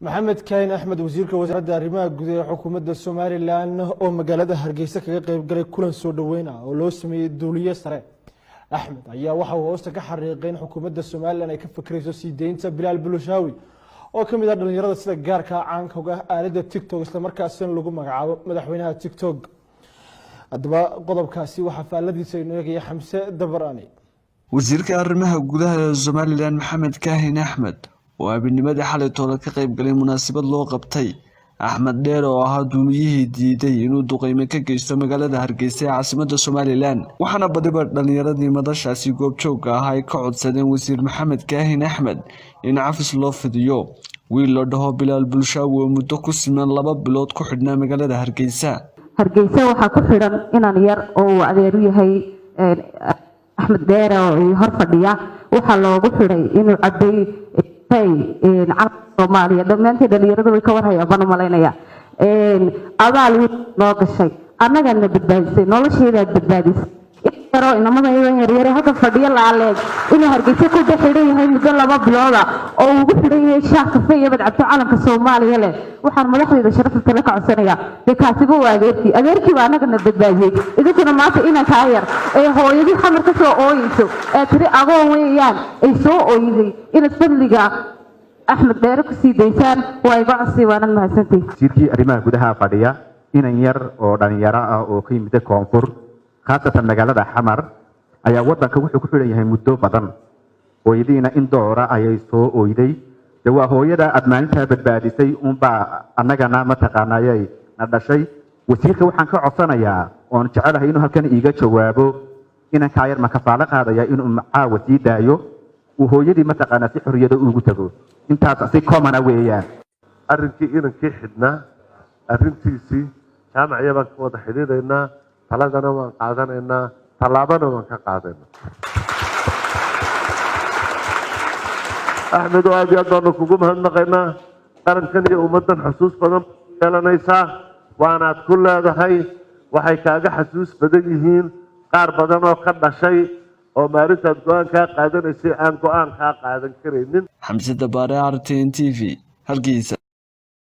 maxamed kaahin axmed wasiirka wasaaradda arrimaha gudaha ee xukuumadda Somaliland oo magaalada Hargeysa kaga qayb galay kulan soo dhaweyn ah oo loo sameeyay dawliye sare axmed ayaa waxa uu hoosta ka xariiqay in xukuumadda Somaliland ay ka fikirayso sii deynta Bilaal Bulushawi oo ka mid ah dhalinyarada sida gaarka caanka ah aalada TikTok isla markaasina lagu magacaabo madaxweynaha TikTok hadaba qodobkaasi waxa faaladiisa inoo eegaya Xamse Dabarani wasiirka arrimaha gudaha ee Somaliland maxamed kaahin axmed oo abinimadii xalay toole ka qayb galay munaasabad loo qabtay axmed dheer oo ahaa duuliyihii diiday inuu duqeyme ka geysto magaalada Hargeysa ee caasimadda Somaliland waxaana badiba dhalinyaradii madashaasi goobjoogga ah ay ka codsadeen wasiir maxamed kaahin axmed in cafis loo fidiyo wiil la dhaho Bilaal Bulushawi oo muddo ku siman 2 bilood ku xidhnaa magaalada Hargeysa waxaa ku xidhan inaan yar oo adeeru yahay axmed dheer oo hor fadhiya waxa loogu xidhay inuu caday Soomaaliya dhamaantii dhalinyaradu way ka warhayaan baan u malaynaya abaal loo gashay annagana badbaadisay nolosheeda badbaadisay yaro inamada yaryar halka fadhiya laaleed inuu Hargeysa ku dhaxidhay yahay muddo 2 bilood oo ugu xidhay yahay shaah kafee iyo badcabto calanka Soomaaliya leh waxaan madaxdeeda sharafta la codsanayaa deekaasiba waa adeerkii baa annagana badbaadiyay idinkuna maanta inaan ka yar ee hooyadii xamar ka soo ooyayso ee tiri agoon weeyaan ay soo ooyiday in fadliga axmed dheer ku sii deysaan waa iga codsi waanan mahadsantahay wasiirkii arrimaha gudaha fadhiya inan yar oo dhalinyaro ah oo ka yimid koonfur khaasatan magaalada xamar ayaa wadanka wuxuu ku xidhan yahay muddo badan hooyadiina in doora ayay soo ooyday waa hooyada aad maalintaa badbaadisay unbaa annagana mataqaanayay na dhashay wasiirka waxaan ka codsanayaa oon jecelahay inuu halkan iiga jawaabo inan kaa yar ma kafaalo qaadaya inuu caawa sii daayo uu hooyadii mataqaanaa si xorriyada ugu tago intaas si common ah weeyaan arrinkii inankii xidhnaa arrintiisii jaamacya baan ka wada xidhiidhaynaa taladana waan qaadanaynaa tallaabana waan ka qaadaynaa axmed oo aad iyo aad baanu kugu mahadnaqaynaa qarankan iyo ummaddan xusuus badan yeelanaysaa waanaad ku leedahay waxay kaaga xasuus badan yihiin qaar badan oo ka dhashay oo maalintaad go-aan kaa qaadanaysay aan go-aan kaa qaadan karaynin Xamse Dabarani RTN TV Hargeysa.